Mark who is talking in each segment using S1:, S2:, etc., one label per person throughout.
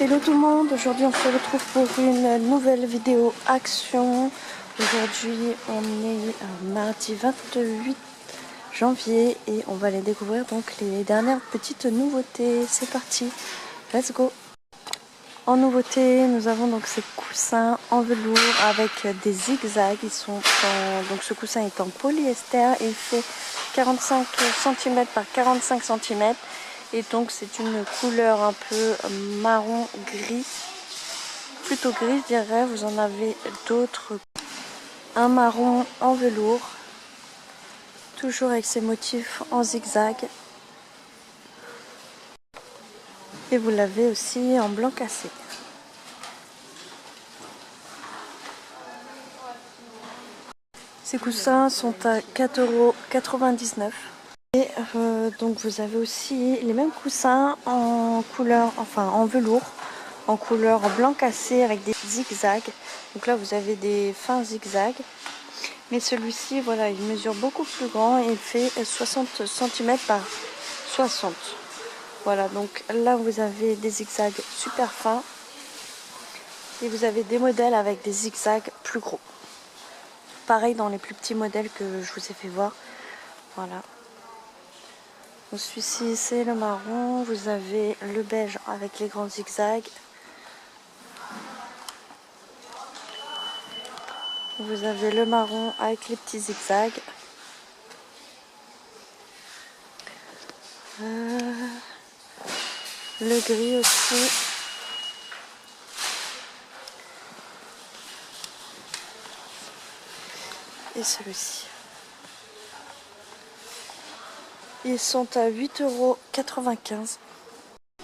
S1: Hello tout le monde, aujourd'hui on se retrouve pour une nouvelle vidéo action. Aujourd'hui on est mardi 28 janvier et on va aller découvrir donc les dernières petites nouveautés. C'est parti, let's go. En nouveauté, nous avons donc ces coussins en velours avec des zigzags. Donc ce coussin est en polyester et il fait 45 cm par 45 cm. Et donc c'est une couleur un peu marron gris, plutôt gris je dirais. Vous en avez d'autres, un marron en velours, toujours avec ces motifs en zigzag. Et vous l'avez aussi en blanc cassé. Ces coussins sont à 4,99 €. Et donc vous avez aussi les mêmes coussins en couleur, enfin en velours, en couleur blanc cassé avec des zigzags. Donc là vous avez des fins zigzags. Mais celui-ci, voilà, il mesure beaucoup plus grand et il fait 60 cm par 60. Voilà, donc là vous avez des zigzags super fins. Et vous avez des modèles avec des zigzags plus gros. Pareil dans les plus petits modèles que je vous ai fait voir. Voilà. Celui-ci c'est le marron, vous avez le beige avec les grands zigzags. Vous avez le marron avec les petits zigzags. Le gris aussi. Et celui-ci. Ils sont à 8,95 €.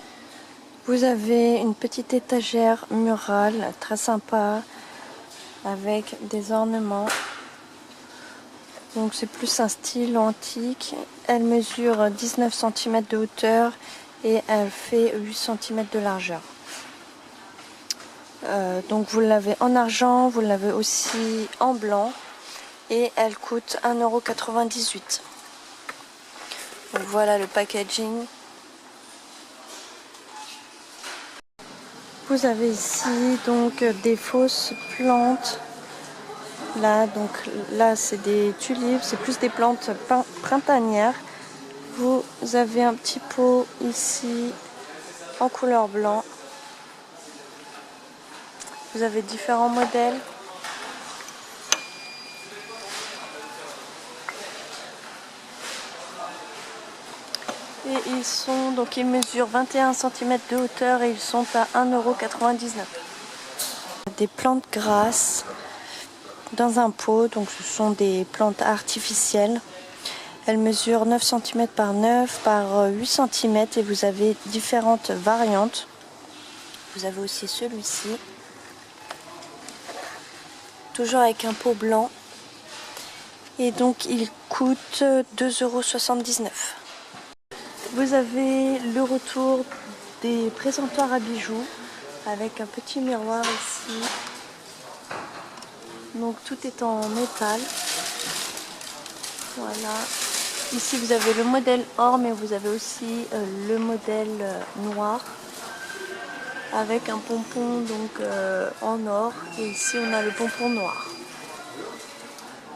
S1: Vous avez une petite étagère murale très sympa avec des ornements. Donc c'est plus un style antique. Elle mesure 19 cm de hauteur et elle fait 8 cm de largeur. Donc vous l'avez en argent, vous l'avez aussi en blanc et elle coûte 1,98 €. Donc voilà le packaging. Vous avez ici donc des fausses plantes. Là c'est des tulipes, c'est plus des plantes printanières. Vous avez un petit pot ici en couleur blanc. Vous avez différents modèles. Et ils mesurent 21 cm de hauteur et ils sont à 1,99 €. Des plantes grasses dans un pot, donc ce sont des plantes artificielles. Elles mesurent 9 cm par 9 par 8 cm et vous avez différentes variantes. Vous avez aussi celui-ci, toujours avec un pot blanc. Et donc il coûte 2,79 €. Vous avez le retour des présentoirs à bijoux avec un petit miroir ici. Donc tout est en métal. Voilà. Ici vous avez le modèle or, mais vous avez aussi le modèle noir avec un pompon donc en or. Et ici on a le pompon noir.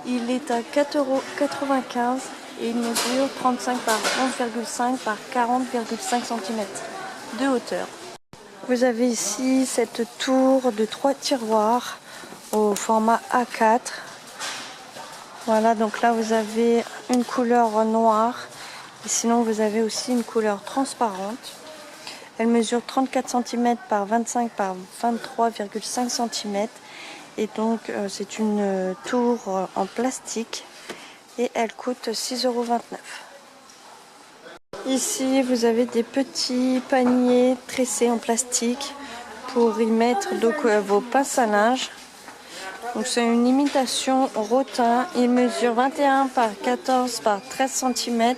S1: Il est à 4,95 € et il mesure 35 par 11,5 par 40,5 cm de hauteur. Vous avez ici cette tour de 3 tiroirs au format A4. Voilà, donc là vous avez une couleur noire et sinon vous avez aussi une couleur transparente. Elle mesure 34 cm par 25 par 23,5 cm et donc c'est une tour en plastique et elle coûte 6,29 €. Ici vous avez des petits paniers tressés en plastique pour y mettre donc vos pinces à linge. Donc c'est une imitation rotin, il mesure 21 par 14 par 13 cm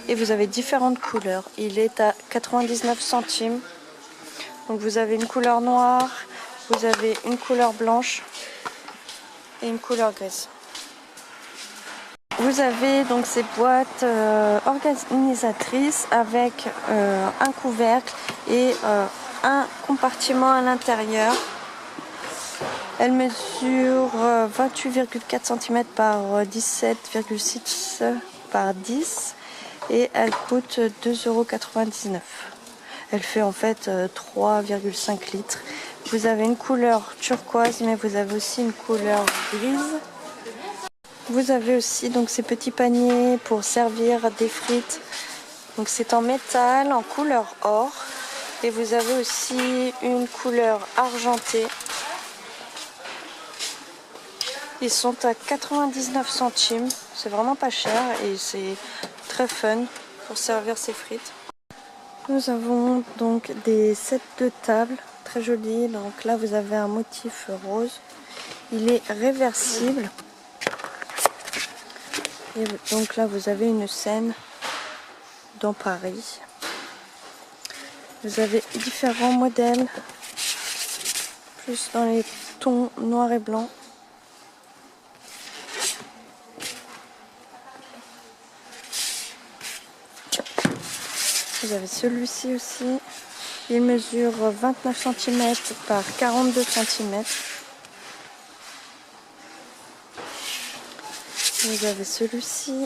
S1: et vous avez différentes couleurs. Il est à 99 centimes. Donc vous avez une couleur noire, vous avez une couleur blanche et une couleur grise. Vous avez donc ces boîtes organisatrices avec un couvercle et un compartiment à l'intérieur. Elle mesure 28,4 cm par 17,6 par 10 et elle coûte 2,99 €. Elle fait en fait 3,5 litres. Vous avez une couleur turquoise, mais vous avez aussi une couleur grise. Vous avez aussi donc ces petits paniers pour servir des frites. Donc c'est en métal, en couleur or. Et vous avez aussi une couleur argentée. Ils sont à 99 centimes. C'est vraiment pas cher et c'est très fun pour servir ces frites. Nous avons donc des sets de table très jolis. Donc là vous avez un motif rose. Il est réversible. Et donc là vous avez une scène dans Paris. Vous avez différents modèles, plus dans les tons noir et blanc. Vous avez celui-ci aussi. Il mesure 29 cm par 42 cm. Vous avez celui-ci.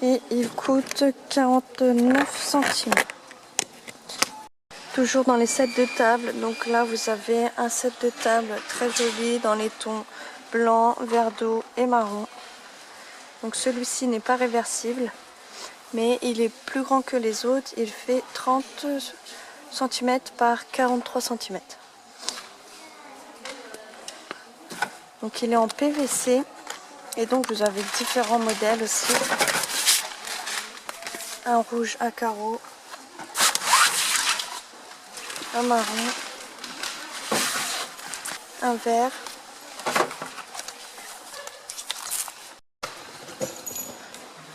S1: Et il coûte 49 centimes. Toujours dans les sets de table, donc là vous avez un set de table très joli dans les tons blanc, vert d'eau et marron. Donc celui-ci n'est pas réversible, mais il est plus grand que les autres, il fait 30 cm par 43 cm. Donc il est en PVC et donc vous avez différents modèles aussi. Un rouge à carreaux, un marron, un vert,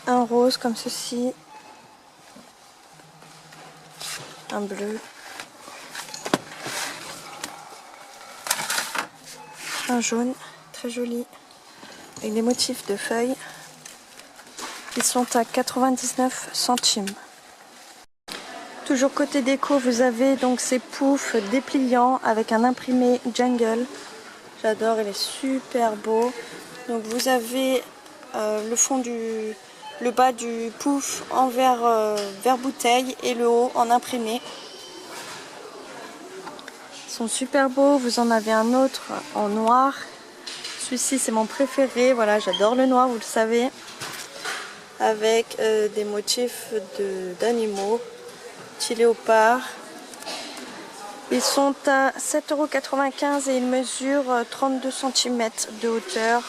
S1: un rose comme ceci, un bleu, un jaune très joli avec des motifs de feuilles. Ils sont à 99 centimes. Toujours côté déco, vous avez donc ces poufs dépliants avec un imprimé jungle. J'adore, il est super beau. Donc vous avez le bas du pouf en verre bouteille et le haut en imprimé. Ils sont super beaux. Vous en avez un autre en noir. Celui-ci c'est mon préféré. Voilà, j'adore le noir, vous le savez. Avec des motifs d'animaux, petit léopard. Ils sont à 7,95 € et ils mesurent 32 cm de hauteur.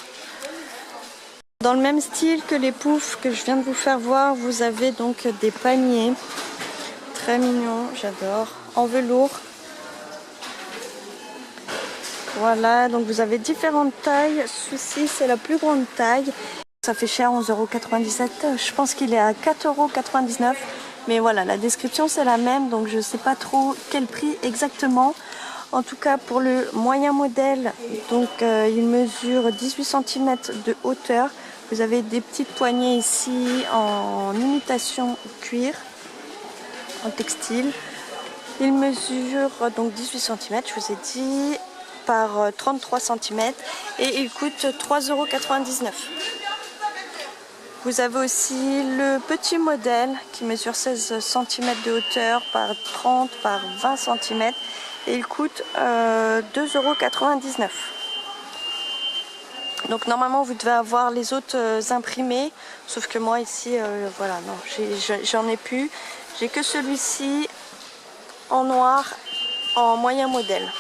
S1: Dans le même style que les poufs que je viens de vous faire voir, vous avez donc des paniers très mignons, j'adore, en velours. Voilà, donc vous avez différentes tailles. Celui-ci c'est la plus grande taille. Ça fait cher, 11,97 €. Je pense qu'il est à 4,99 €. Mais voilà, la description c'est la même, donc je ne sais pas trop quel prix exactement. En tout cas, pour le moyen modèle, donc il mesure 18 cm de hauteur. Vous avez des petites poignées ici en imitation cuir, en textile. Il mesure donc 18 cm, je vous ai dit, par 33 cm et il coûte 3,99 €. Vous avez aussi le petit modèle qui mesure 16 cm de hauteur par 30 par 20 cm et il coûte 2,99 €. Donc normalement vous devez avoir les autres imprimés, sauf que moi ici, voilà, non, j'en ai plus. J'ai que celui-ci en noir, en moyen modèle.